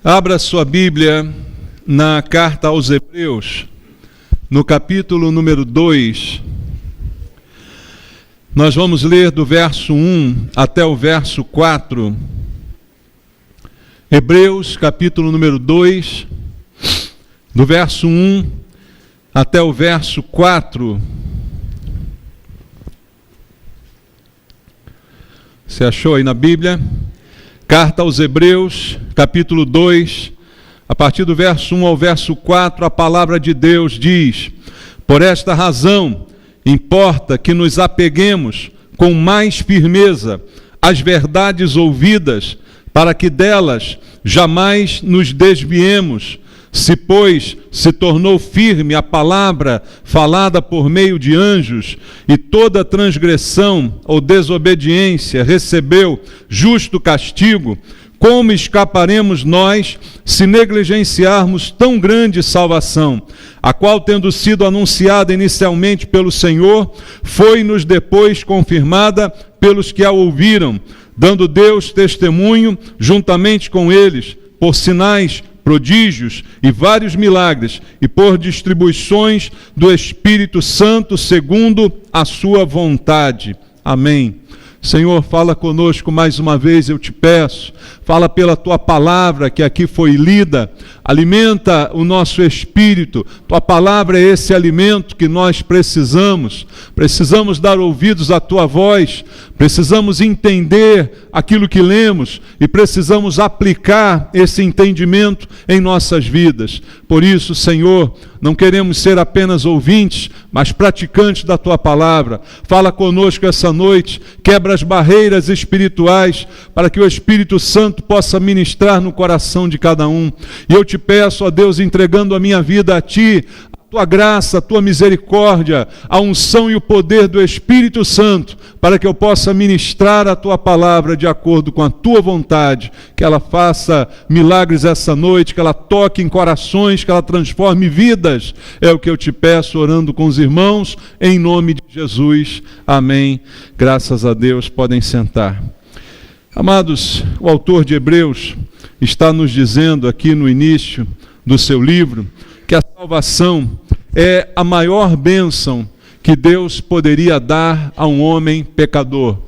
Abra sua Bíblia na carta aos Hebreus, no capítulo número 2. Nós vamos ler do verso 1 até o verso 4. Hebreus, capítulo número 2, do verso 1 até o verso 4. Você achou aí na Bíblia? Carta aos Hebreus, capítulo 2, a partir do verso 1 ao verso 4, a palavra de Deus diz: por esta razão, importa que nos apeguemos com mais firmeza às verdades ouvidas, para que delas jamais nos desviemos. Se, pois, se tornou firme a palavra falada por meio de anjos, e toda transgressão ou desobediência recebeu justo castigo, como escaparemos nós se negligenciarmos tão grande salvação, a qual, tendo sido anunciada inicialmente pelo Senhor, foi-nos depois confirmada pelos que a ouviram, dando Deus testemunho juntamente com eles, por sinais, prodígios e vários milagres, e por distribuições do Espírito Santo segundo a sua vontade. Amém. Senhor, fala conosco mais uma vez, eu te peço. Fala pela tua palavra que aqui foi lida. Alimenta o nosso espírito. Tua palavra é esse alimento que nós precisamos. Precisamos dar ouvidos à tua voz. Precisamos entender aquilo que lemos e precisamos aplicar esse entendimento em nossas vidas. Por isso, Senhor, não queremos ser apenas ouvintes, mas praticantes da tua palavra. Fala conosco essa noite, quebra as barreiras espirituais para que o Espírito Santo possa ministrar no coração de cada um. E eu te peço, ó Deus, entregando a minha vida a ti, tua graça, a tua misericórdia, a unção e o poder do Espírito Santo, para que eu possa ministrar a tua palavra de acordo com a tua vontade, que ela faça milagres essa noite, que ela toque em corações, que ela transforme vidas. É o que eu te peço, orando com os irmãos, em nome de Jesus. Amém. Graças a Deus, podem sentar. Amados, o autor de Hebreus está nos dizendo aqui no início do seu livro, que a salvação é a maior bênção que Deus poderia dar a um homem pecador.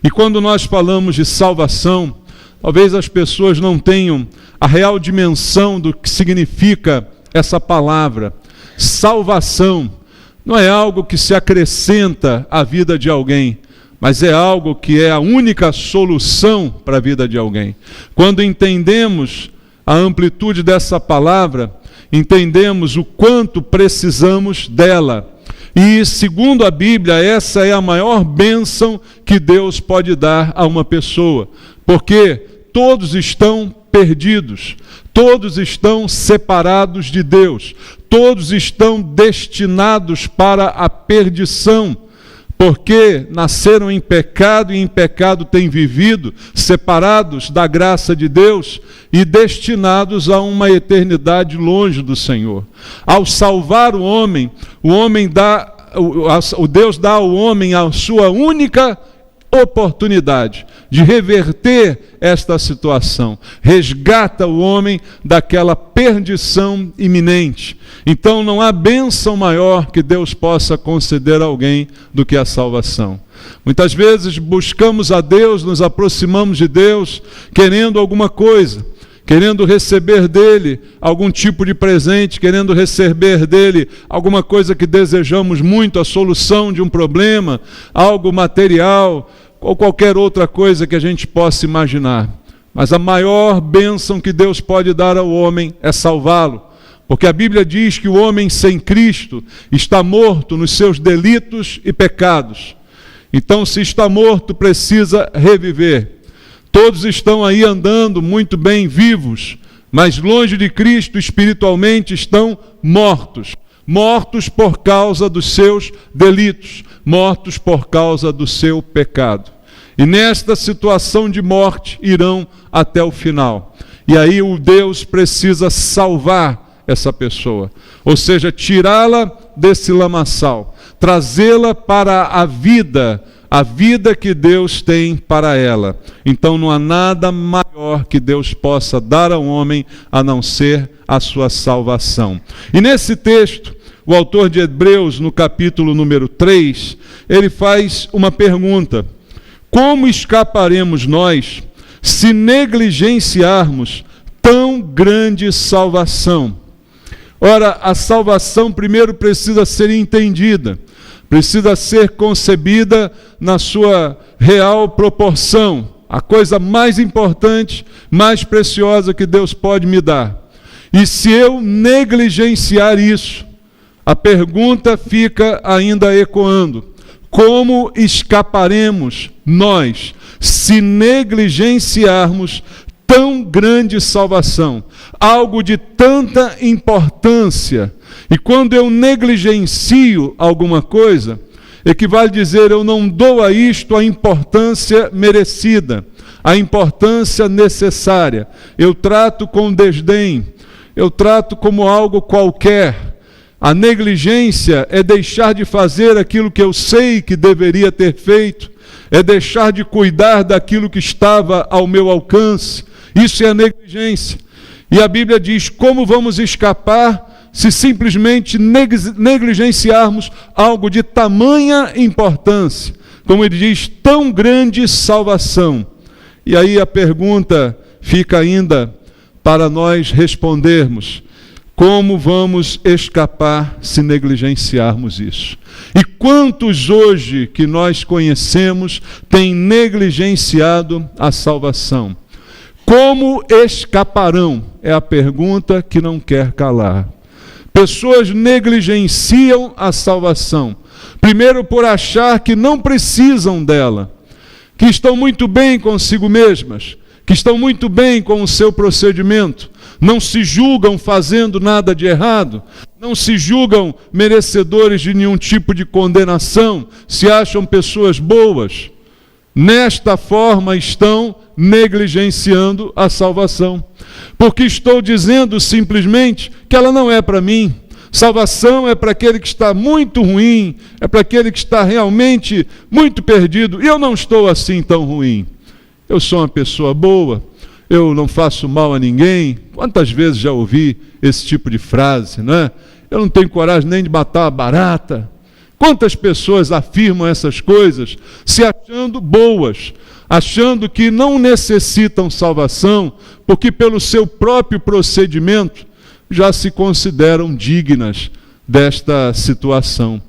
E quando nós falamos de salvação, talvez as pessoas não tenham a real dimensão do que significa essa palavra. Salvação não é algo que se acrescenta à vida de alguém, mas é algo que é a única solução para a vida de alguém. Quando entendemos a amplitude dessa palavra, entendemos o quanto precisamos dela. E, segundo a Bíblia, essa é a maior bênção que Deus pode dar a uma pessoa. Porque todos estão perdidos, todos estão separados de Deus, todos estão destinados para a perdição. Porque nasceram em pecado e em pecado têm vivido, separados da graça de Deus e destinados a uma eternidade longe do Senhor. Ao salvar o Deus dá ao homem a sua única oportunidade de reverter esta situação. Resgata o homem daquela perdição iminente. Então não há bênção maior que Deus possa conceder a alguém do que a salvação. Muitas vezes buscamos a Deus, nos aproximamos de Deus querendo alguma coisa, querendo receber dele algum tipo de presente, querendo receber dele alguma coisa que desejamos muito, a solução de um problema, algo material, ou qualquer outra coisa que a gente possa imaginar. Mas a maior bênção que Deus pode dar ao homem é salvá-lo. Porque a Bíblia diz que o homem sem Cristo está morto nos seus delitos e pecados. Então, se está morto, precisa reviver. Todos estão aí andando muito bem vivos, mas longe de Cristo espiritualmente estão mortos. Mortos por causa dos seus delitos, mortos por causa do seu pecado. E nesta situação de morte irão até o final. E aí o Deus precisa salvar essa pessoa, ou seja, tirá-la desse lamaçal, trazê-la para a vida a vida que Deus tem para ela. Então não há nada maior que Deus possa dar ao homem a não ser a sua salvação. E nesse texto, o autor de Hebreus, no capítulo número 3, ele faz uma pergunta: como escaparemos nós se negligenciarmos tão grande salvação? Ora, a salvação primeiro precisa ser entendida, precisa ser concebida na sua real proporção, a coisa mais importante, mais preciosa que Deus pode me dar. E se eu negligenciar isso, a pergunta fica ainda ecoando: como escaparemos nós se negligenciarmos tão grande salvação, algo de tanta importância? E quando eu negligencio alguma coisa, equivale dizer, eu não dou a isto a importância merecida, a importância necessária. Eu trato com desdém, eu trato como algo qualquer. A negligência é deixar de fazer aquilo que eu sei que deveria ter feito, é deixar de cuidar daquilo que estava ao meu alcance. Isso é a negligência. E a Bíblia diz: como vamos escapar se simplesmente negligenciarmos algo de tamanha importância? Como ele diz, tão grande salvação. E aí a pergunta fica ainda para nós respondermos: como vamos escapar se negligenciarmos isso? E quantos hoje que nós conhecemos têm negligenciado a salvação? Como escaparão? É a pergunta que não quer calar. Pessoas negligenciam a salvação. Primeiro por achar que não precisam dela, que estão muito bem consigo mesmas, que estão muito bem com o seu procedimento, não se julgam fazendo nada de errado, não se julgam merecedores de nenhum tipo de condenação, se acham pessoas boas. Nesta forma estão negligenciando a salvação, porque estou dizendo simplesmente que ela não é para mim. Salvação é para aquele que está muito ruim, é para aquele que está realmente muito perdido, e eu não estou assim tão ruim. Eu sou uma pessoa boa, eu não faço mal a ninguém. Quantas vezes já ouvi esse tipo de frase, não é? Eu não tenho coragem nem de matar uma barata. Quantas pessoas afirmam essas coisas se achando boas, achando que não necessitam salvação, porque pelo seu próprio procedimento já se consideram dignas desta situação.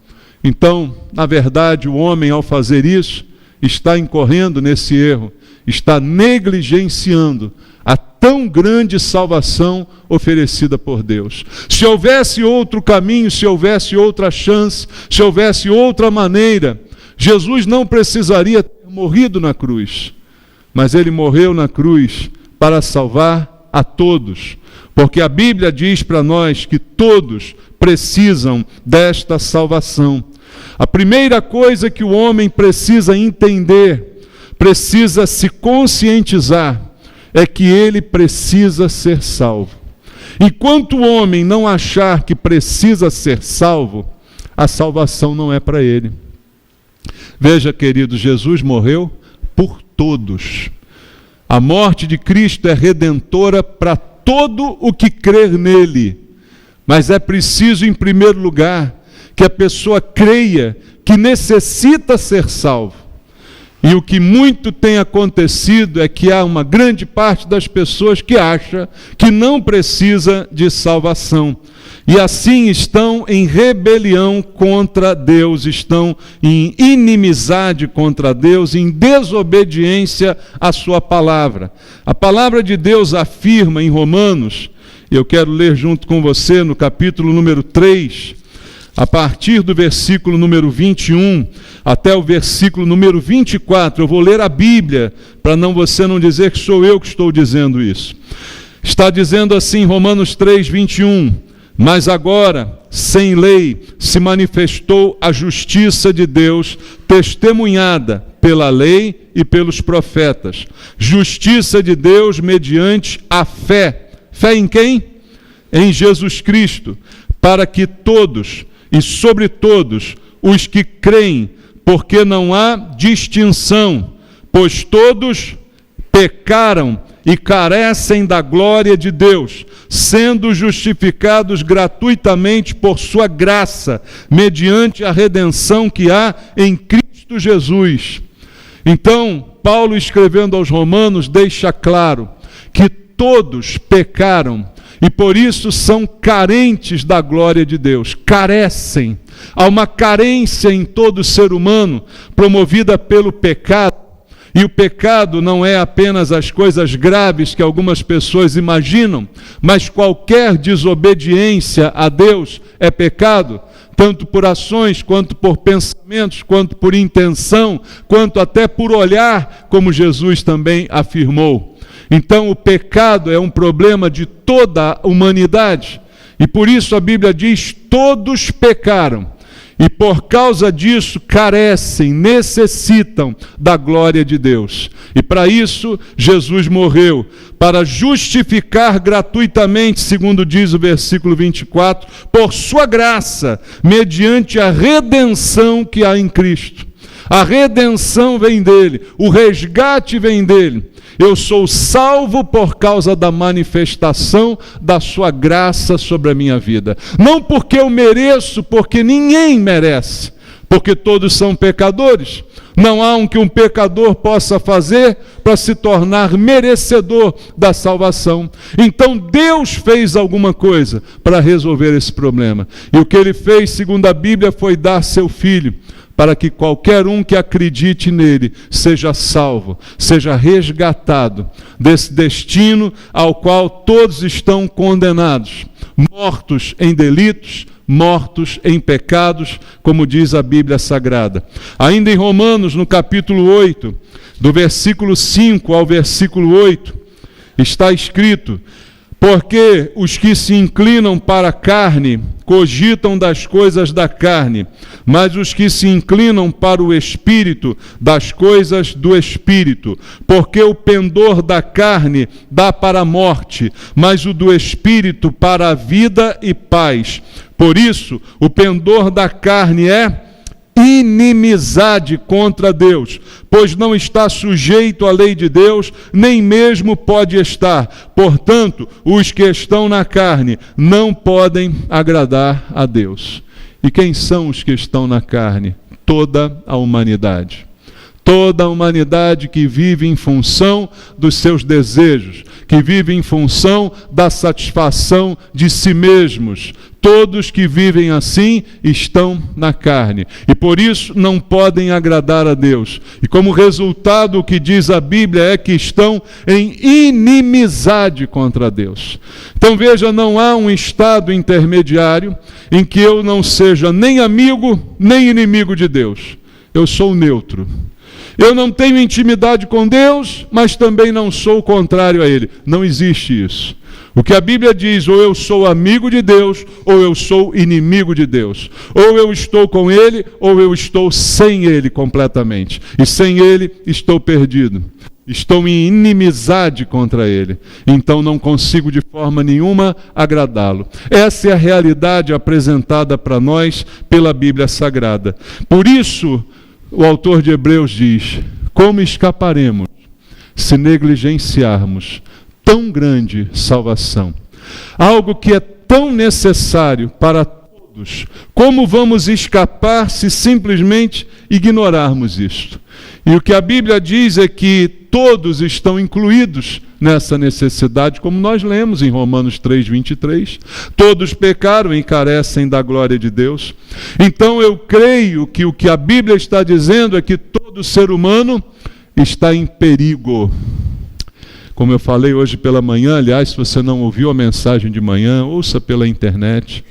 Então, na verdade, o homem, ao fazer isso, está incorrendo nesse erro, está negligenciando a tão grande salvação oferecida por Deus. Se houvesse outro caminho, se houvesse outra chance, se houvesse outra maneira, Jesus não precisaria ter morrido na cruz, mas ele morreu na cruz para salvar a todos, porque a Bíblia diz para nós que todos precisam desta salvação. A primeira coisa que o homem precisa entender, precisa se conscientizar, é que ele precisa ser salvo. Enquanto o homem não achar que precisa ser salvo, a salvação não é para ele. Veja, querido, Jesus morreu por todos. A morte de Cristo é redentora para todo o que crer nele. Mas é preciso, em primeiro lugar, que a pessoa creia que necessita ser salvo. E o que muito tem acontecido é que há uma grande parte das pessoas que acha que não precisa de salvação. E assim estão em rebelião contra Deus, estão em inimizade contra Deus, em desobediência à sua palavra. A palavra de Deus afirma em Romanos, eu quero ler junto com você no capítulo número 3, a partir do versículo número 21 até o versículo número 24, eu vou ler a Bíblia, para você não dizer que sou eu que estou dizendo isso. Está dizendo assim, Romanos 3, 21, mas agora, sem lei, se manifestou a justiça de Deus, testemunhada pela lei e pelos profetas. Justiça de Deus mediante a fé. Fé em quem? Em Jesus Cristo, para que todos, e sobre todos os que creem, porque não há distinção, pois todos pecaram e carecem da glória de Deus, sendo justificados gratuitamente por sua graça, mediante a redenção que há em Cristo Jesus. Então, Paulo, escrevendo aos Romanos, deixa claro que todos pecaram e por isso são carentes da glória de Deus, carecem. Há uma carência em todo ser humano promovida pelo pecado. E o pecado não é apenas as coisas graves que algumas pessoas imaginam, mas qualquer desobediência a Deus é pecado, tanto por ações, quanto por pensamentos, quanto por intenção, quanto até por olhar, como Jesus também afirmou. Então o pecado é um problema de toda a humanidade, e por isso a Bíblia diz: todos pecaram. E por causa disso carecem, necessitam da glória de Deus. E para isso Jesus morreu, para justificar gratuitamente, segundo diz o versículo 24, por sua graça, mediante a redenção que há em Cristo. A redenção vem dele, o resgate vem dele. Eu sou salvo por causa da manifestação da sua graça sobre a minha vida. Não porque eu mereço, porque ninguém merece, porque todos são pecadores. Não há um que um pecador possa fazer para se tornar merecedor da salvação. Então Deus fez alguma coisa para resolver esse problema. E o que ele fez, segundo a Bíblia, foi dar seu Filho, para que qualquer um que acredite nele seja salvo, seja resgatado desse destino ao qual todos estão condenados, mortos em delitos, mortos em pecados, como diz a Bíblia Sagrada. Ainda em Romanos, no capítulo 8, do versículo 5 ao versículo 8, está escrito: porque os que se inclinam para a carne cogitam das coisas da carne, mas os que se inclinam para o Espírito, das coisas do Espírito. Porque o pendor da carne dá para a morte, mas o do Espírito para a vida e paz. Por isso, o pendor da carne é inimizade contra Deus, pois não está sujeito à lei de Deus, nem mesmo pode estar. Portanto, os que estão na carne não podem agradar a Deus. E quem são os que estão na carne? Toda a humanidade. Toda a humanidade que vive em função dos seus desejos, que vive em função da satisfação de si mesmos. Todos que vivem assim estão na carne e por isso não podem agradar a Deus. E como resultado, o que diz a Bíblia é que estão em inimizade contra Deus. Então veja, não há um estado intermediário em que eu não seja nem amigo nem inimigo de Deus. Eu sou neutro. Eu não tenho intimidade com Deus, mas também não sou contrário a Ele. Não existe isso. O que a Bíblia diz, ou eu sou amigo de Deus, ou eu sou inimigo de Deus. Ou eu estou com Ele, ou eu estou sem Ele completamente. E sem Ele, estou perdido. Estou em inimizade contra Ele. Então não consigo de forma nenhuma agradá-lo. Essa é a realidade apresentada para nós pela Bíblia Sagrada. Por isso, o autor de Hebreus diz: como escaparemos se negligenciarmos tão grande salvação? Algo que é tão necessário para todos. Como vamos escapar se simplesmente ignorarmos isto? E o que a Bíblia diz é que todos estão incluídos nessa necessidade, como nós lemos em Romanos 3:23. Todos pecaram e carecem da glória de Deus. Então eu creio que o que a Bíblia está dizendo é que todo ser humano está em perigo. Como eu falei hoje pela manhã, aliás, se você não ouviu a mensagem de manhã, ouça pela internet.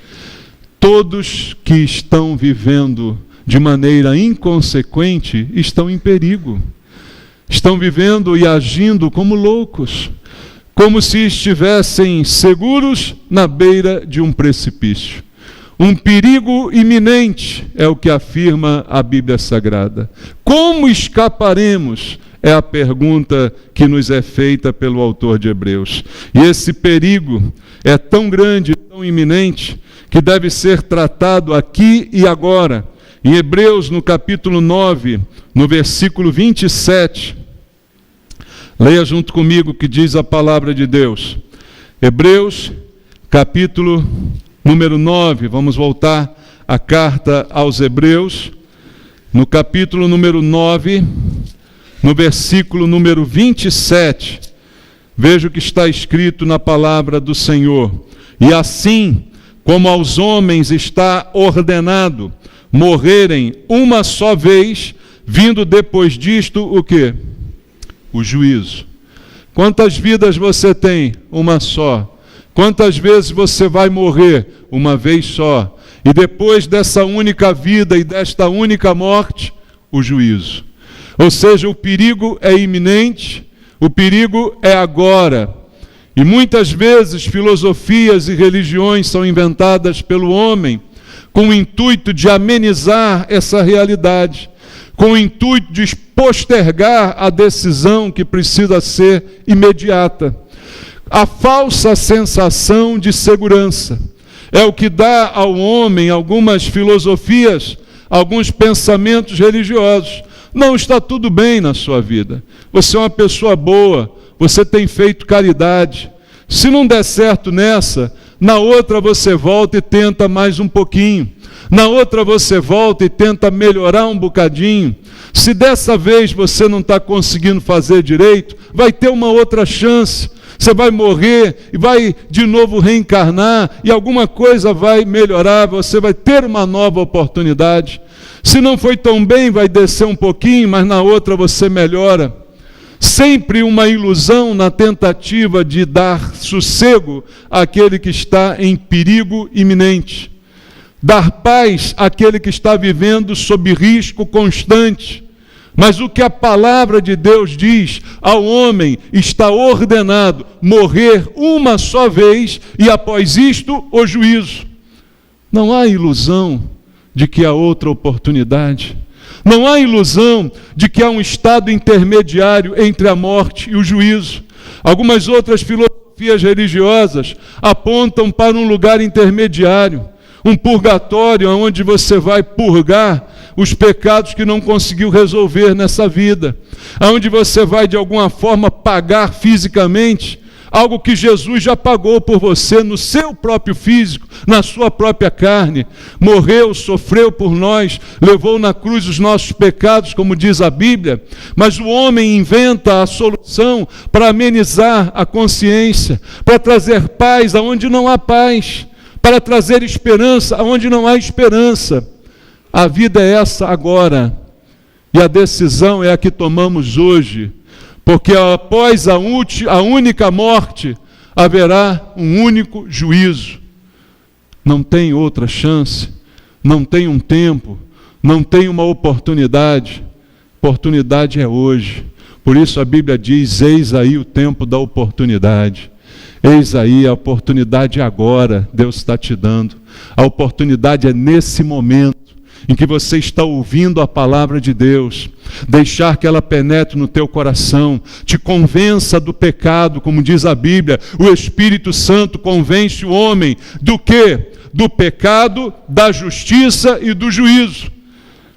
Todos que estão vivendo de maneira inconsequente estão em perigo. Estão vivendo e agindo como loucos, como se estivessem seguros na beira de um precipício. Um perigo iminente é o que afirma a Bíblia Sagrada. Como escaparemos? É a pergunta que nos é feita pelo autor de Hebreus. E esse perigo é tão grande, tão iminente, que deve ser tratado aqui e agora. em Hebreus, no capítulo 9, no versículo 27. Leia junto comigo o que diz a palavra de Deus. Hebreus, capítulo número 9, vamos voltar à carta aos Hebreus, no capítulo número 9, no versículo número 27. Veja o que está escrito na palavra do Senhor. E assim, como aos homens está ordenado morrerem uma só vez, vindo depois disto o quê? O juízo. Quantas vidas você tem? Uma só. Quantas vezes você vai morrer? Uma vez só. E depois dessa única vida e desta única morte, o juízo. Ou seja, o perigo é iminente, o perigo é agora. E muitas vezes filosofias e religiões são inventadas pelo homem com o intuito de amenizar essa realidade, com o intuito de postergar a decisão que precisa ser imediata. A falsa sensação de segurança é o que dá ao homem algumas filosofias, alguns pensamentos religiosos. Não, está tudo bem na sua vida. Você é uma pessoa boa, você tem feito caridade. Se não der certo nessa, na outra você volta e tenta mais um pouquinho. Na outra você volta e tenta melhorar um bocadinho. Se dessa vez você não está conseguindo fazer direito, vai ter uma outra chance. Você vai morrer e vai de novo reencarnar e alguma coisa vai melhorar, você vai ter uma nova oportunidade. Se não foi tão bem, vai descer um pouquinho, mas na outra você melhora. Sempre uma ilusão na tentativa de dar sossego àquele que está em perigo iminente. Dar paz àquele que está vivendo sob risco constante. Mas o que a palavra de Deus diz ao homem está ordenado morrer uma só vez e após isto o juízo. Não há ilusão de que há outra oportunidade. Não há ilusão de que há um estado intermediário entre a morte e o juízo. Algumas outras filosofias religiosas apontam para um lugar intermediário, um purgatório onde você vai purgar os pecados que não conseguiu resolver nessa vida, onde você vai de alguma forma pagar fisicamente algo que Jesus já pagou por você no seu próprio físico, na sua própria carne. Morreu, sofreu por nós, levou na cruz os nossos pecados, como diz a Bíblia, mas o homem inventa a solução para amenizar a consciência, para trazer paz aonde não há paz, para trazer esperança aonde não há esperança. A vida é essa agora, e a decisão é a que tomamos hoje, porque após a única morte, haverá um único juízo. Não tem outra chance, não tem um tempo, não tem uma oportunidade. Oportunidade é hoje. Por isso a Bíblia diz, eis aí o tempo da oportunidade. Eis aí a oportunidade agora, Deus está te dando. A oportunidade é nesse momento em que você está ouvindo a palavra de Deus, deixar que ela penetre no teu coração, te convença do pecado, como diz a Bíblia, o Espírito Santo convence o homem do quê? Do pecado, da justiça e do juízo.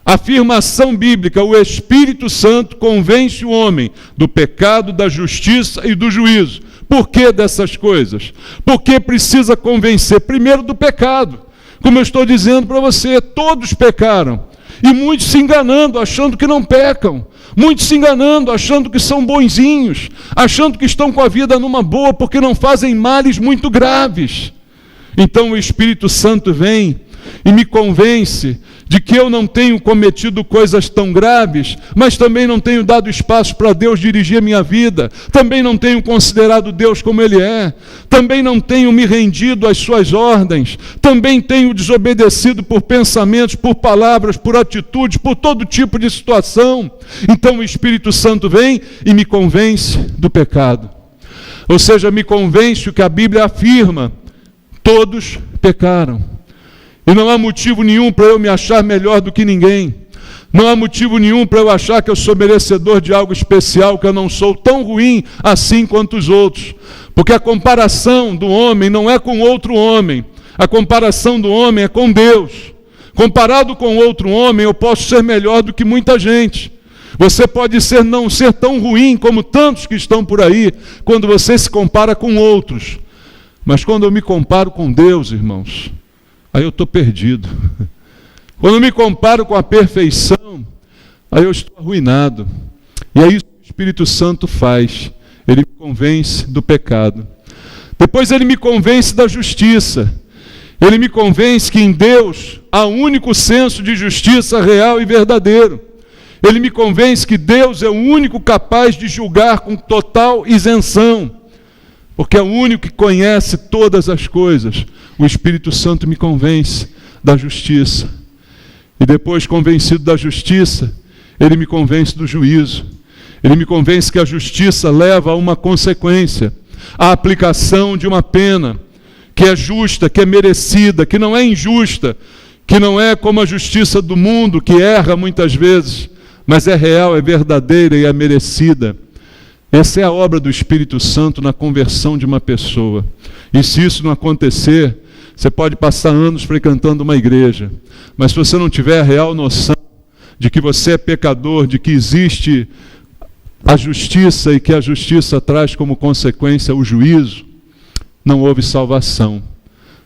Afirmação bíblica, o Espírito Santo convence o homem do pecado, da justiça e do juízo. Por que dessas coisas? Porque precisa convencer primeiro do pecado. Como eu estou dizendo para você, todos pecaram. E muitos se enganando, achando que não pecam. Muitos se enganando, achando que são bonzinhos. Achando que estão com a vida numa boa, porque não fazem males muito graves. Então o Espírito Santo vem e me convence de que eu não tenho cometido coisas tão graves, mas também não tenho dado espaço para Deus dirigir a minha vida, também não tenho considerado Deus como Ele é, também não tenho me rendido às suas ordens, também tenho desobedecido por pensamentos, por palavras, por atitudes, por todo tipo de situação. Então o Espírito Santo vem e me convence do pecado. Ou seja, me convence o que a Bíblia afirma: todos pecaram. E não há motivo nenhum para eu me achar melhor do que ninguém. Não há motivo nenhum para eu achar que eu sou merecedor de algo especial, que eu não sou tão ruim assim quanto os outros. Porque a comparação do homem não é com outro homem. A comparação do homem é com Deus. Comparado com outro homem, eu posso ser melhor do que muita gente. Você pode não ser tão ruim como tantos que estão por aí, quando você se compara com outros. Mas quando eu me comparo com Deus, irmãos, aí eu estou perdido. Quando eu me comparo com a perfeição, aí eu estou arruinado. E é isso que o Espírito Santo faz. Ele me convence do pecado. Depois ele me convence da justiça. Ele me convence que em Deus há um único senso de justiça real e verdadeiro. Ele me convence que Deus é o único capaz de julgar com total isenção, porque é o único que conhece todas as coisas. O Espírito Santo me convence da justiça. E depois, convencido da justiça, ele me convence do juízo. Ele me convence que a justiça leva a uma consequência, a aplicação de uma pena que é justa, que é merecida, que não é injusta, que não é como a justiça do mundo, que erra muitas vezes, mas é real, é verdadeira e é merecida. Essa é a obra do Espírito Santo na conversão de uma pessoa. E se isso não acontecer, você pode passar anos frequentando uma igreja, mas se você não tiver a real noção de que você é pecador, de que existe a justiça e que a justiça traz como consequência o juízo, não houve salvação.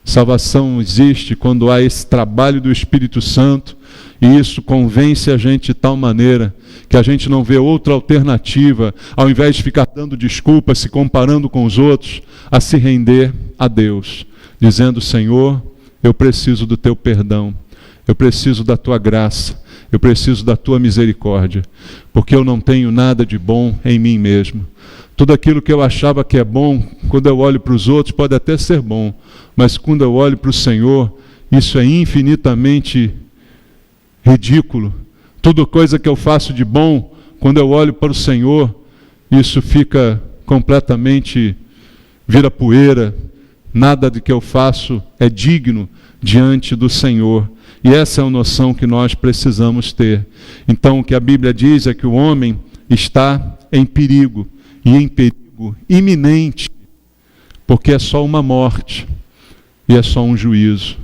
Salvação existe quando há esse trabalho do Espírito Santo, e isso convence a gente de tal maneira que a gente não vê outra alternativa, ao invés de ficar dando desculpas, se comparando com os outros, a se render a Deus, dizendo: Senhor, eu preciso do teu perdão, eu preciso da tua graça, eu preciso da tua misericórdia, porque eu não tenho nada de bom em mim mesmo. Tudo aquilo que eu achava que é bom, quando eu olho para os outros, pode até ser bom, mas quando eu olho para o Senhor, isso é infinitamente ridículo. Tudo coisa que eu faço de bom, quando eu olho para o Senhor, isso fica completamente, vira poeira. Nada do que eu faço é digno diante do Senhor. E essa é a noção que nós precisamos ter. Então, o que a Bíblia diz é que o homem está em perigo, e em perigo iminente, porque é só uma morte e é só um juízo.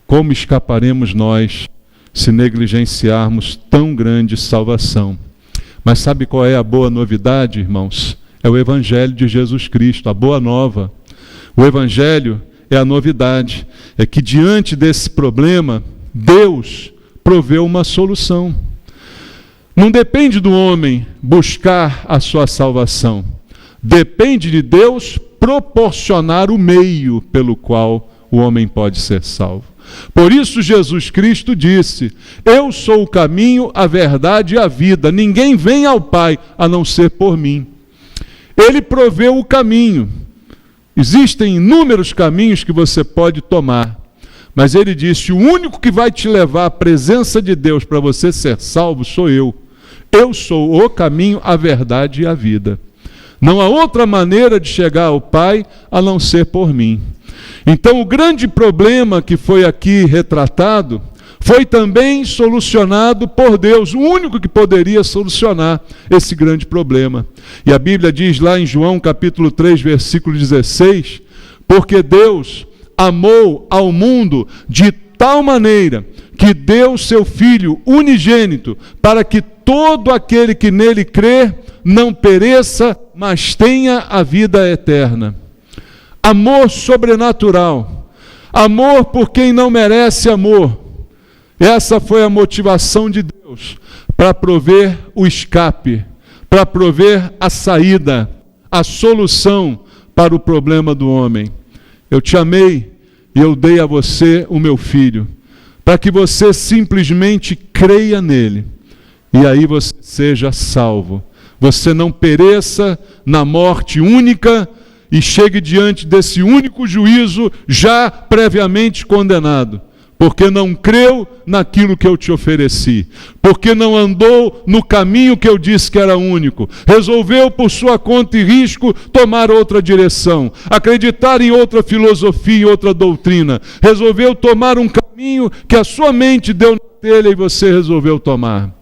Como escaparemos nós se negligenciarmos tão grande salvação? Mas sabe qual é a boa novidade, irmãos? É o Evangelho de Jesus Cristo, a boa nova. O Evangelho é a novidade, é que diante desse problema, Deus proveu uma solução. Não depende do homem buscar a sua salvação. Depende de Deus proporcionar o meio pelo qual o homem pode ser salvo. Por isso Jesus Cristo disse: eu sou o caminho, a verdade e a vida. Ninguém vem ao Pai a não ser por mim. Ele proveu o caminho. Existem inúmeros caminhos que você pode tomar. Mas ele disse: o único que vai te levar à presença de Deus para você ser salvo sou eu. Eu sou o caminho, a verdade e a vida. Não há outra maneira de chegar ao Pai a não ser por mim. Então, o grande problema que foi aqui retratado foi também solucionado por Deus, o único que poderia solucionar esse grande problema. E a Bíblia diz lá em João capítulo 3, versículo 16: porque Deus amou ao mundo de tal maneira que deu seu Filho unigênito, para que todo aquele que nele crê não pereça, mas tenha a vida eterna. Amor sobrenatural, amor por quem não merece amor. Essa foi a motivação de Deus para prover o escape, para prover a saída, a solução para o problema do homem. Eu te amei e eu dei a você o meu Filho, para que você simplesmente creia nele, e aí você seja salvo. Você não pereça na morte única e chegue diante desse único juízo já previamente condenado, porque não creu naquilo que eu te ofereci, porque não andou no caminho que eu disse que era único, resolveu por sua conta e risco tomar outra direção, acreditar em outra filosofia, em outra doutrina, resolveu tomar um caminho que a sua mente deu na telha e você resolveu tomar.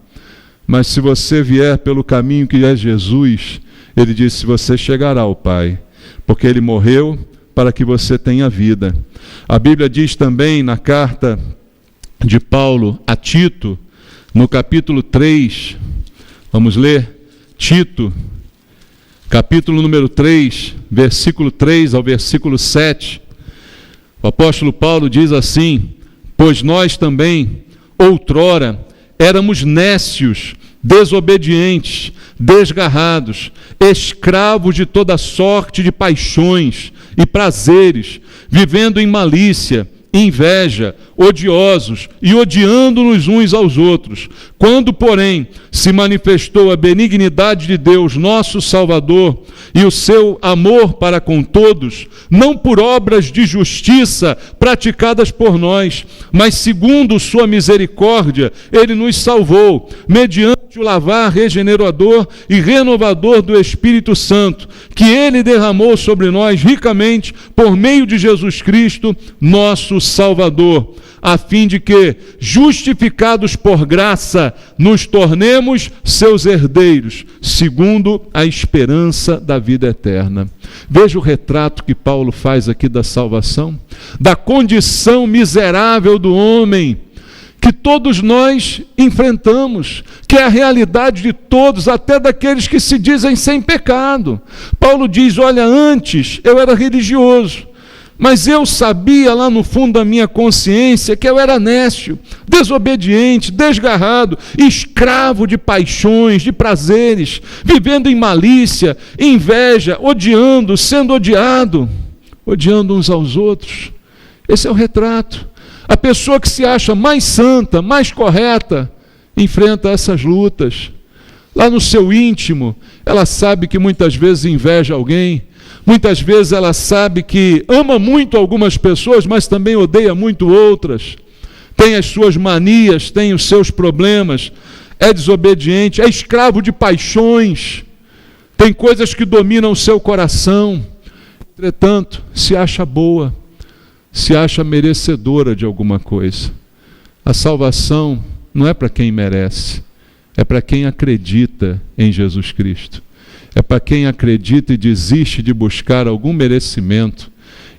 Mas se você vier pelo caminho que é Jesus, ele disse: você chegará ao Pai, porque ele morreu para que você tenha vida. A Bíblia diz também na carta de Paulo a Tito, no capítulo 3, vamos ler Tito, capítulo número 3, versículo 3 ao versículo 7. O apóstolo Paulo diz assim: pois nós também, outrora, éramos nécios, desobedientes, desgarrados, escravos de toda sorte de paixões e prazeres, vivendo em malícia, inveja, odiosos e odiando-nos uns aos outros. Quando, porém, se manifestou a benignidade de Deus, nosso Salvador, e o seu amor para com todos, não por obras de justiça praticadas por nós, mas segundo sua misericórdia, ele nos salvou, mediante o lavar regenerador e renovador do Espírito Santo, que ele derramou sobre nós ricamente por meio de Jesus Cristo, nosso Salvador, a fim de que, justificados por graça, nos tornemos seus herdeiros, segundo a esperança da vida eterna. Veja o retrato que Paulo faz aqui da salvação, da condição miserável do homem, que todos nós enfrentamos, que é a realidade de todos, até daqueles que se dizem sem pecado. Paulo diz: olha, antes eu era religioso, mas eu sabia lá no fundo da minha consciência que eu era nécio, desobediente, desgarrado, escravo de paixões, de prazeres, vivendo em malícia, inveja, odiando, sendo odiado, odiando uns aos outros. Esse é o retrato. A pessoa que se acha mais santa, mais correta, enfrenta essas lutas. Lá no seu íntimo, ela sabe que muitas vezes inveja alguém, muitas vezes ela sabe que ama muito algumas pessoas, mas também odeia muito outras. Tem as suas manias, tem os seus problemas, é desobediente, é escravo de paixões, tem coisas que dominam o seu coração. Entretanto, se acha boa, se acha merecedora de alguma coisa. A salvação não é para quem merece, é para quem acredita em Jesus Cristo. É para quem acredita e desiste de buscar algum merecimento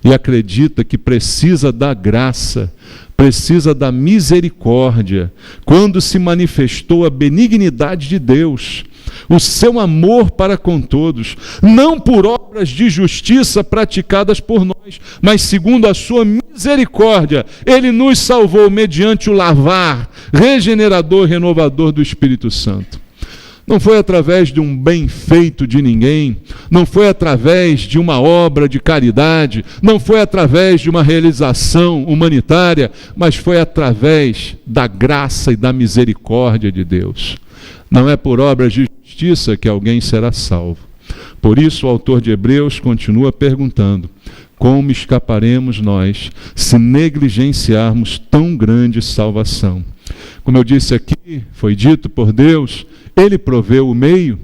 e acredita que precisa da graça, precisa da misericórdia, quando se manifestou a benignidade de Deus, o seu amor para com todos, não por obras de justiça praticadas por nós, mas segundo a sua misericórdia, ele nos salvou mediante o lavar regenerador e renovador do Espírito Santo. Não foi através de um bem feito de ninguém, não foi através de uma obra de caridade, não foi através de uma realização humanitária, mas foi através da graça e da misericórdia de Deus. Não é por obras de justiça que alguém será salvo. Por isso o autor de Hebreus continua perguntando: como escaparemos nós se negligenciarmos tão grande salvação? Como eu disse aqui, foi dito por Deus, ele proveu o meio,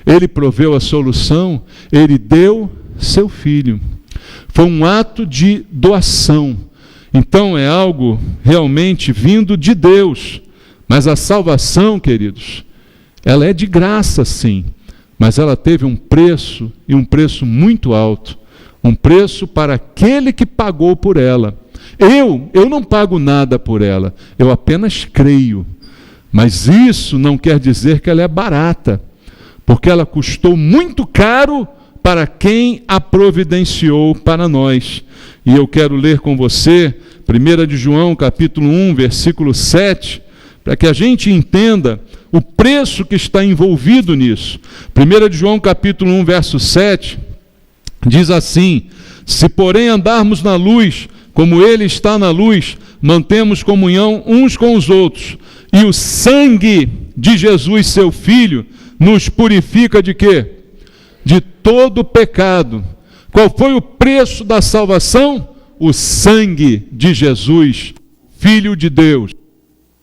ele proveu a solução, ele deu seu filho. Foi um ato de doação. Então é algo realmente vindo de Deus. Mas a salvação, queridos, ela é de graça, sim, mas ela teve um preço, e um preço muito alto, um preço para aquele que pagou por ela. Eu não pago nada por ela, eu apenas creio. Mas isso não quer dizer que ela é barata, porque ela custou muito caro para quem a providenciou para nós. E eu quero ler com você 1 de João, capítulo 1, versículo 7, para que a gente entenda o preço que está envolvido nisso. 1 de João, capítulo 1, verso 7, diz assim: se porém andarmos na luz, como ele está na luz, mantemos comunhão uns com os outros, e o sangue de Jesus, seu Filho, nos purifica de quê? De todo pecado. Qual foi o preço da salvação? O sangue de Jesus, Filho de Deus.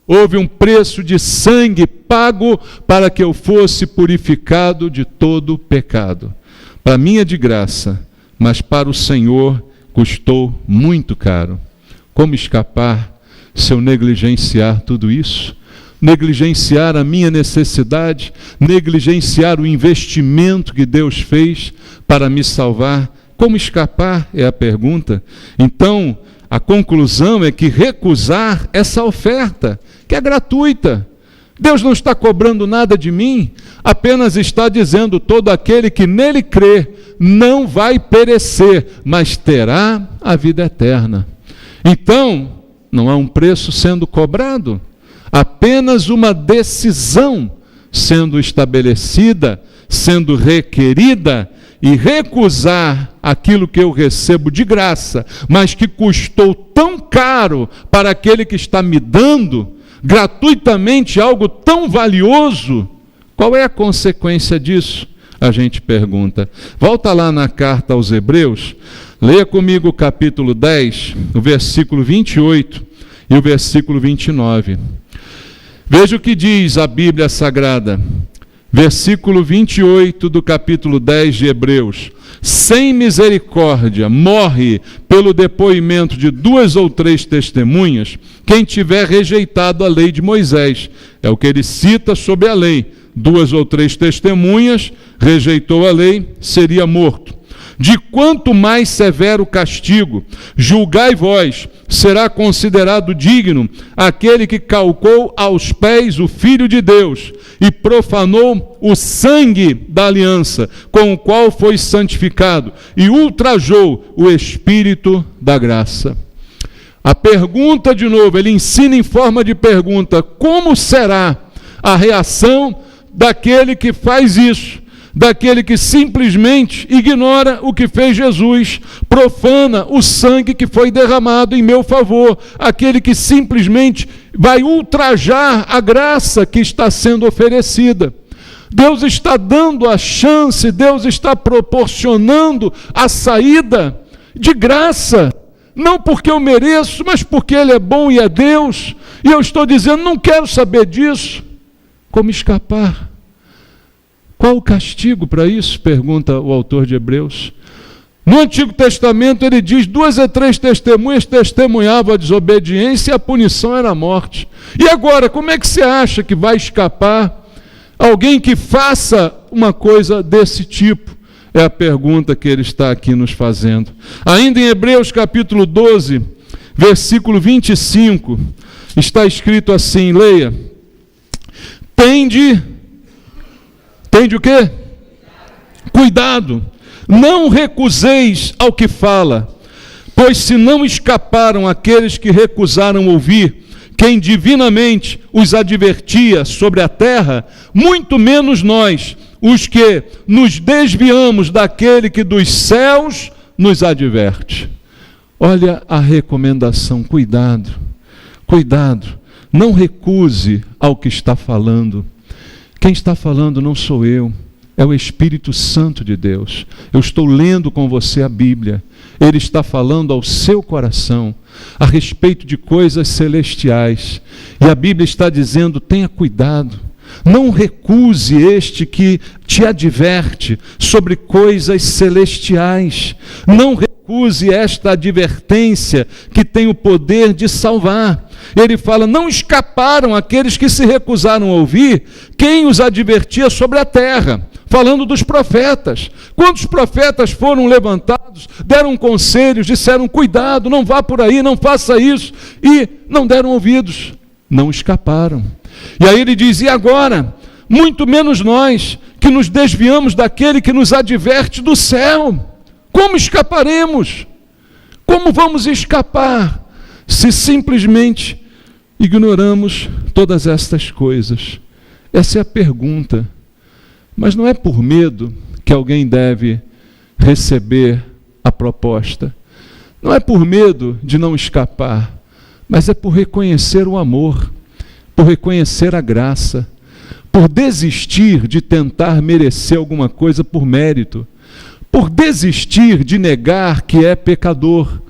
Houve um preço de sangue pago para que eu fosse purificado de todo pecado. Para mim é de graça, mas para o Senhor custou muito caro. Como escapar se eu negligenciar tudo isso? Negligenciar a minha necessidade, negligenciar o investimento que Deus fez para me salvar? Como escapar é a pergunta. Então, a conclusão é que recusar essa oferta, que é gratuita. Deus não está cobrando nada de mim, apenas está dizendo: todo aquele que nele crê não vai perecer, mas terá a vida eterna. Então, não há um preço sendo cobrado, apenas uma decisão sendo estabelecida, sendo requerida, e recusar aquilo que eu recebo de graça, mas que custou tão caro para aquele que está me dando gratuitamente algo tão valioso. Qual é a consequência disso? A gente pergunta. Volta lá na carta aos Hebreus, leia comigo o capítulo 10, o versículo 28 e o versículo 29. Veja o que diz a Bíblia Sagrada. Versículo 28 do capítulo 10 de Hebreus: sem misericórdia morre pelo depoimento de 2 ou 3 testemunhas quem tiver rejeitado a lei de Moisés. É o que ele cita sobre a lei. 2 ou 3 testemunhas, rejeitou a lei, seria morto. De quanto mais severo castigo, julgai vós, será considerado digno aquele que calcou aos pés o Filho de Deus e profanou o sangue da aliança, com o qual foi santificado, e ultrajou o Espírito da graça. A pergunta, de novo, ele ensina em forma de pergunta: como será a reação daquele que faz isso? Daquele que simplesmente ignora o que fez Jesus, profana o sangue que foi derramado em meu favor, aquele que simplesmente vai ultrajar a graça que está sendo oferecida. Deus está dando a chance, Deus está proporcionando a saída de graça, não porque eu mereço, mas porque Ele é bom e é Deus, e eu estou dizendo: não quero saber disso. Como escapar? Qual o castigo para isso? Pergunta o autor de Hebreus. No Antigo Testamento ele diz: 2 a 3 testemunhas testemunhavam a desobediência e a punição era a morte. E agora, como é que você acha que vai escapar alguém que faça uma coisa desse tipo? É a pergunta que ele está aqui nos fazendo. Ainda em Hebreus capítulo 12, versículo 25, está escrito assim, leia: Tende o quê? Cuidado, não recuseis ao que fala, pois se não escaparam aqueles que recusaram ouvir quem divinamente os advertia sobre a terra, muito menos nós, os que nos desviamos daquele que dos céus nos adverte. Olha a recomendação: cuidado, cuidado, não recuse ao que está falando. Quem está falando não sou eu, é o Espírito Santo de Deus. Eu estou lendo com você a Bíblia. Ele está falando ao seu coração a respeito de coisas celestiais. E a Bíblia está dizendo: tenha cuidado. Não recuse este que te adverte sobre coisas celestiais. Não recuse esta advertência que tem o poder de salvar. Ele fala: não escaparam aqueles que se recusaram a ouvir quem os advertia sobre a terra. Falando dos profetas. Quantos profetas foram levantados, deram conselhos, disseram: cuidado, não vá por aí, não faça isso, e não deram ouvidos, não escaparam. E aí ele diz: e agora? Muito menos nós, que nos desviamos daquele que nos adverte do céu. Como escaparemos? Como vamos escapar se simplesmente ignoramos todas estas coisas? Essa é a pergunta. Mas não é por medo que alguém deve receber a proposta. Não é por medo de não escapar, mas é por reconhecer o amor, por reconhecer a graça, por desistir de tentar merecer alguma coisa por mérito, por desistir de negar que é pecador,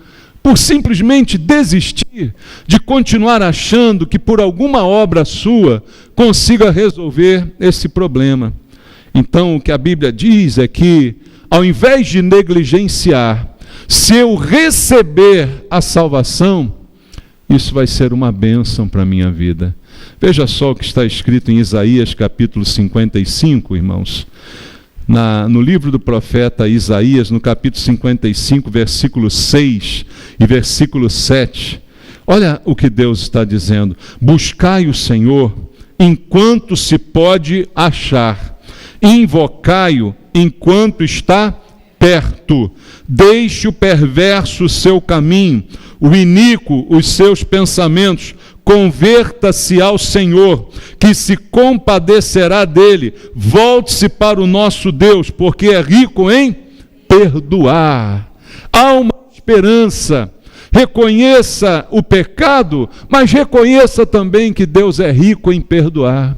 por simplesmente desistir de continuar achando que por alguma obra sua consiga resolver esse problema. Então, o que a Bíblia diz é que, ao invés de negligenciar, se eu receber a salvação, isso vai ser uma bênção para a minha vida. Veja só o que está escrito em Isaías capítulo 55, irmãos. No livro do profeta Isaías, no capítulo 55, versículo 6, E versículo 7, olha o que Deus está dizendo: buscai o Senhor enquanto se pode achar, invocai-o enquanto está perto. Deixe o perverso o seu caminho, o iníquo os seus pensamentos. Converta-se ao Senhor, que se compadecerá dele. Volte-se para o nosso Deus, porque é rico em perdoar. Há uma esperança. Reconheça o pecado, mas reconheça também que Deus é rico em perdoar.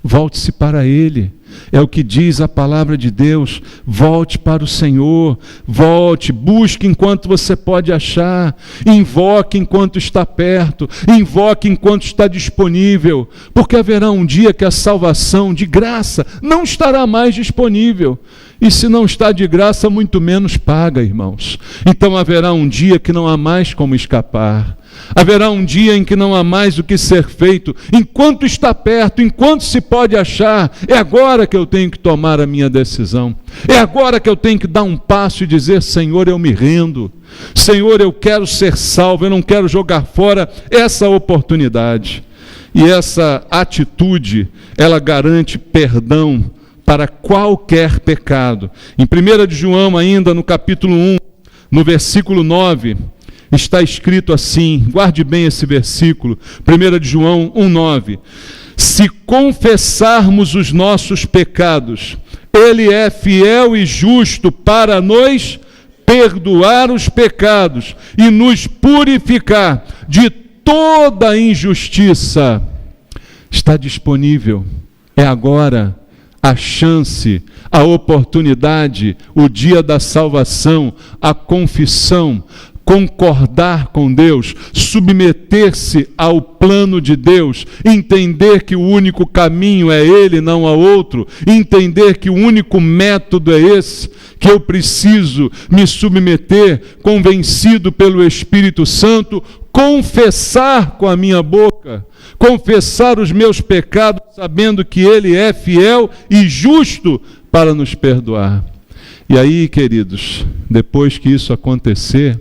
Volte-se para Ele. É o que diz a palavra de Deus. Volte para o Senhor. Volte, busque enquanto você pode achar. Invoque enquanto está perto. Invoque enquanto está disponível. Porque haverá um dia que a salvação de graça não estará mais disponível. E se não está de graça, muito menos paga, irmãos. Então haverá um dia que não há mais como escapar. Haverá um dia em que não há mais o que ser feito. Enquanto está perto, enquanto se pode achar, é agora que eu tenho que tomar a minha decisão. É agora que eu tenho que dar um passo e dizer: Senhor, eu me rendo. Senhor, eu quero ser salvo, eu não quero jogar fora essa oportunidade. E essa atitude, ela garante perdão para qualquer pecado. Em 1 de João, ainda no capítulo 1, no versículo 9, está escrito assim, guarde bem esse versículo, 1 de João 1,9: se confessarmos os nossos pecados, Ele é fiel e justo para nos perdoar os pecados e nos purificar de toda injustiça. Está disponível, é agora a chance, a oportunidade, o dia da salvação, a confissão, concordar com Deus, submeter-se ao plano de Deus, entender que o único caminho é Ele, não há outro, entender que o único método é esse, que eu preciso me submeter, convencido pelo Espírito Santo, confessar com a minha boca, confessar os meus pecados, sabendo que Ele é fiel e justo para nos perdoar. E aí, queridos, depois que isso acontecer,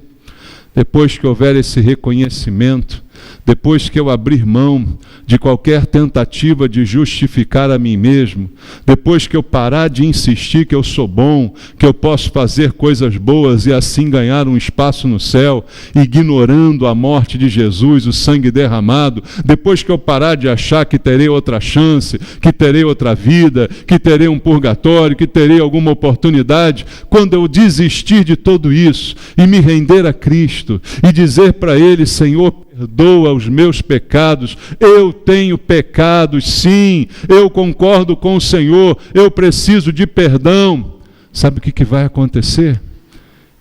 depois que houver esse reconhecimento, depois que eu abrir mão de qualquer tentativa de justificar a mim mesmo, depois que eu parar de insistir que eu sou bom, que eu posso fazer coisas boas e assim ganhar um espaço no céu, ignorando a morte de Jesus, o sangue derramado, depois que eu parar de achar que terei outra chance, que terei outra vida, que terei um purgatório, que terei alguma oportunidade, quando eu desistir de tudo isso e me render a Cristo e dizer para Ele: Senhor, perdoa os meus pecados, eu tenho pecados, sim, eu concordo com o Senhor, eu preciso de perdão. Sabe o que vai acontecer?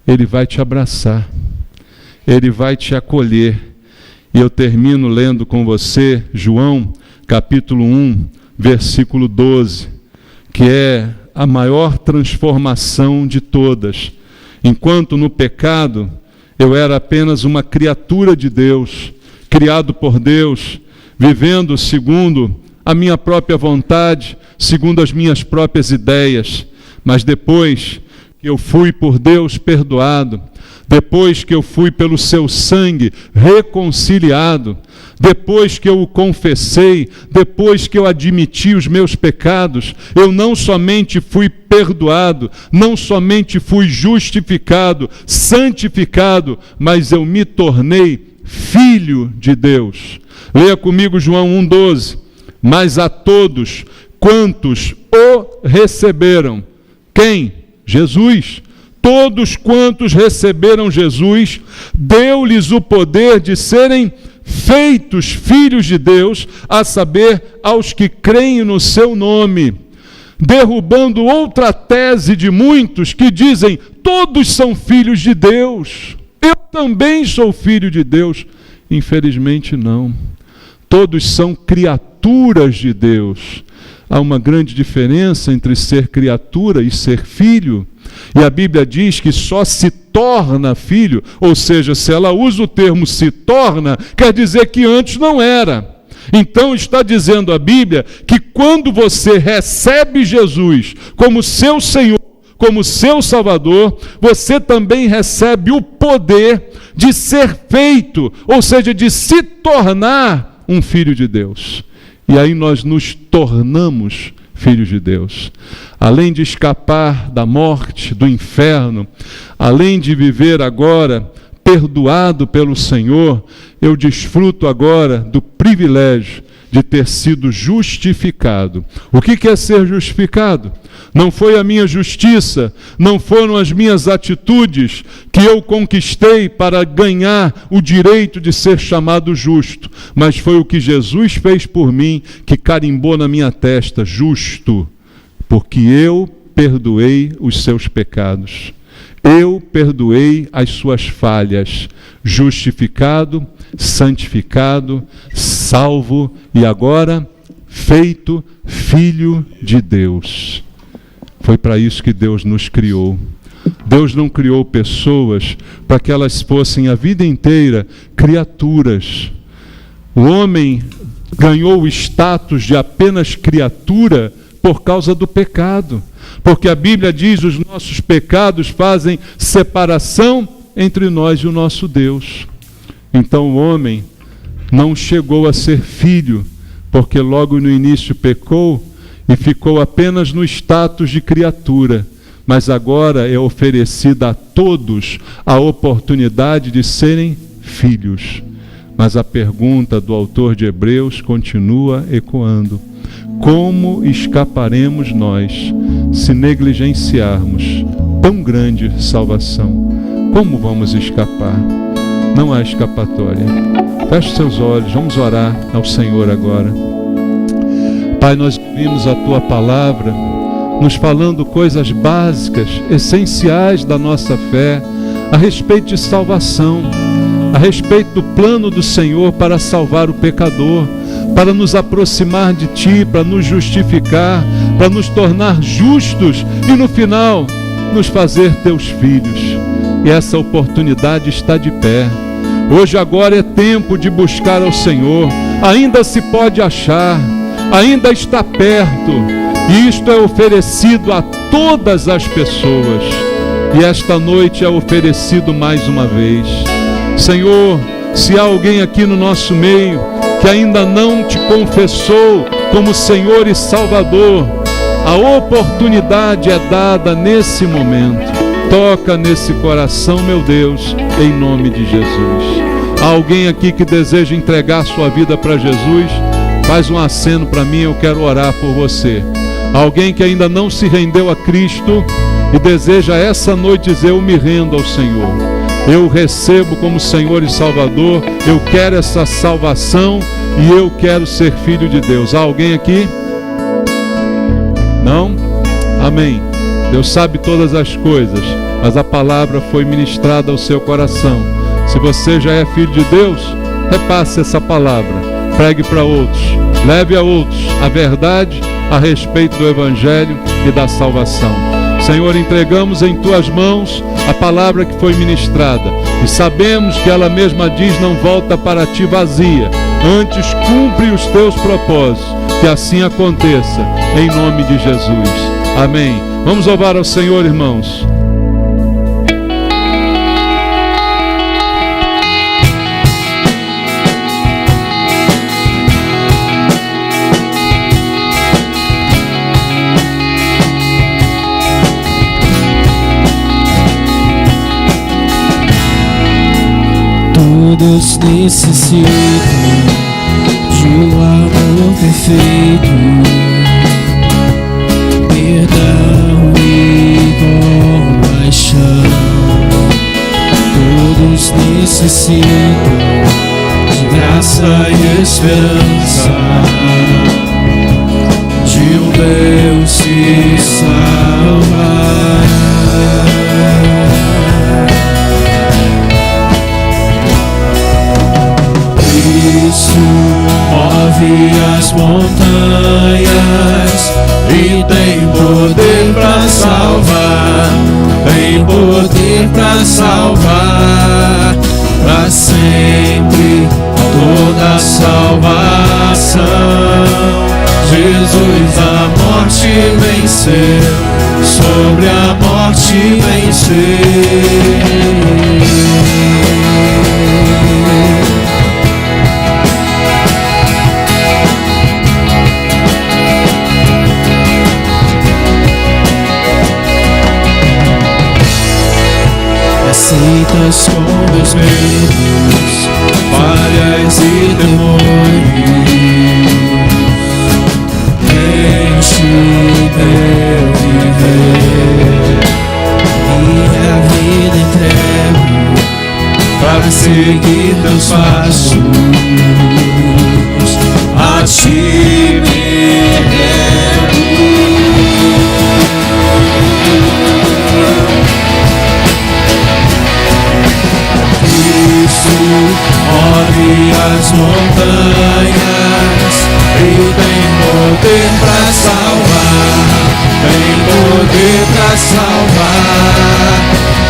Ele vai te abraçar, Ele vai te acolher. E eu termino lendo com você João, capítulo 1, versículo 12, que é a maior transformação de todas. Enquanto no pecado eu era apenas uma criatura de Deus, criado por Deus, vivendo segundo a minha própria vontade, segundo as minhas próprias ideias. Mas depois que eu fui por Deus perdoado, depois que eu fui pelo seu sangue reconciliado, depois que eu o confessei, depois que eu admiti os meus pecados, eu não somente fui perdoado, não somente fui justificado, santificado, mas eu me tornei filho de Deus. Leia comigo João 1,12. Mas a todos quantos o receberam. Quem? Jesus. Todos quantos receberam Jesus, deu-lhes o poder de serem feitos filhos de Deus, a saber, aos que creem no seu nome, derrubando outra tese de muitos que dizem: todos são filhos de Deus, eu também sou filho de Deus. Infelizmente não, todos são criaturas de Deus. Há uma grande diferença entre ser criatura e ser filho. E a Bíblia diz que só se torna filho, ou seja, se ela usa o termo se torna, quer dizer que antes não era. Então está dizendo a Bíblia que quando você recebe Jesus como seu Senhor, como seu Salvador, você também recebe o poder de ser feito, ou seja, de se tornar um filho de Deus. E aí nós nos tornamos filhos de Deus. Além de escapar da morte, do inferno, além de viver agora perdoado pelo Senhor, eu desfruto agora do privilégio de ter sido justificado. O que é ser justificado? Não foi a minha justiça, não foram as minhas atitudes que eu conquistei para ganhar o direito de ser chamado justo, mas foi o que Jesus fez por mim, que carimbou na minha testa, justo, porque eu perdoei os seus pecados. Eu perdoei as suas falhas, justificado, santificado, salvo e agora feito filho de Deus. Foi para isso que Deus nos criou. Deus não criou pessoas para que elas fossem a vida inteira criaturas. O homem ganhou o status de apenas criatura por causa do pecado. Porque a Bíblia diz que os nossos pecados fazem separação entre nós e o nosso Deus. Então o homem não chegou a ser filho, porque logo no início pecou e ficou apenas no status de criatura. Mas agora é oferecida a todos a oportunidade de serem filhos. Mas a pergunta do autor de Hebreus continua ecoando: como escaparemos nós se negligenciarmos tão grande salvação? Como vamos escapar? Não há escapatória. Feche seus olhos, vamos orar ao Senhor agora. Pai, nós ouvimos a Tua palavra, nos falando coisas básicas, essenciais da nossa fé, a respeito de salvação, a respeito do plano do Senhor para salvar o pecador, para nos aproximar de Ti, para nos justificar, para nos tornar justos e no final nos fazer Teus filhos. E essa oportunidade está de pé. Hoje agora é tempo de buscar ao Senhor. Ainda se pode achar, ainda está perto. E isto é oferecido a todas as pessoas. E esta noite é oferecido mais uma vez. Senhor, se há alguém aqui no nosso meio que ainda não Te confessou como Senhor e Salvador, a oportunidade é dada nesse momento. Toca nesse coração, meu Deus, em nome de Jesus. Há alguém aqui que deseja entregar sua vida para Jesus? Faz um aceno para mim, eu quero orar por você. Há alguém que ainda não se rendeu a Cristo e deseja essa noite dizer: eu me rendo ao Senhor, eu recebo como Senhor e Salvador, eu quero essa salvação e eu quero ser filho de Deus. Há alguém aqui? Não? Amém. Deus sabe todas as coisas, mas a palavra foi ministrada ao seu coração. Se você já é filho de Deus, repasse essa palavra, pregue para outros, leve a outros a verdade a respeito do Evangelho e da salvação. Senhor, entregamos em Tuas mãos a palavra que foi ministrada e sabemos que ela mesma diz: não volta para Ti vazia, antes cumpre os Teus propósitos. Que assim aconteça, em nome de Jesus. Amém. Vamos louvar ao Senhor, irmãos. Todos necessitam de um amor perfeito, perdão e compaixão. Todos necessitam de graça e esperança, de um Deus que salva. Cristo move as montanhas e tem poder para salvar, tem poder para salvar, para sempre toda salvação. Jesus a morte venceu, sobre a morte venceu. temores. Enche o meu viver, minha vida entrego para seguir teus passos. A ti me rendo. Cristo move as montanhas e tem poder para salvar, tem poder para salvar,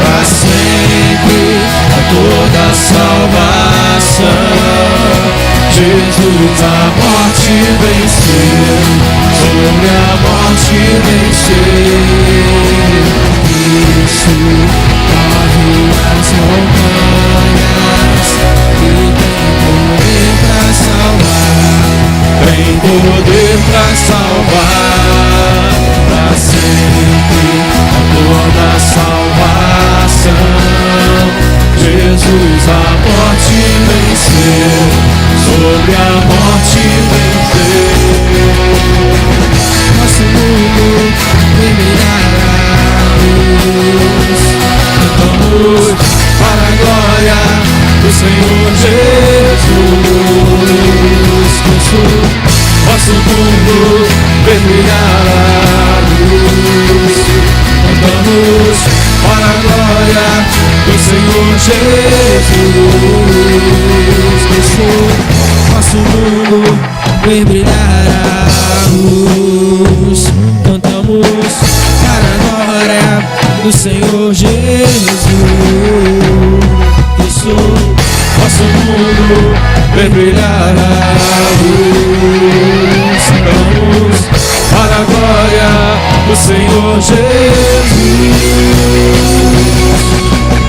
para sempre a toda salvação. Jesus a morte venceu, sobre a morte venceu. Cristo move as montanhas e tem poder para salvar, tem poder para salvar, para sempre a toda salvação. Jesus a morte venceu, sobre a morte venceu. Nosso mundo brilhará a luz, cantamos para a glória do Senhor Jesus. Nosso mundo brilhará a luz, cantamos para a glória do Senhor Jesus. Nosso mundo brilhará a luz, cantamos para a glória do Senhor Jesus. Nosso mundo brilhará a luz, cantamos para a glória do Senhor Jesus.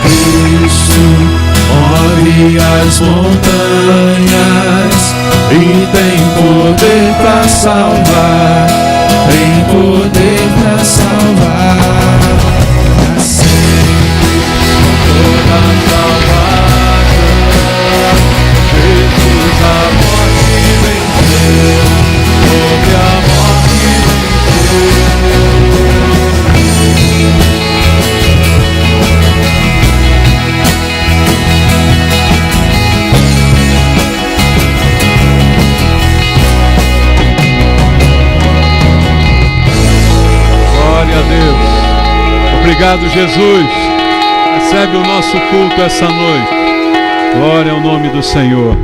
Cristo move as montanhas e tem poder para salvar, tem poder para salvar, para sempre toda salvação. Jesus a morte venceu, sobre a morte venceu. Glória a Deus. Obrigado, Jesus. Recebe o nosso culto essa noite. Glória ao nome do Senhor.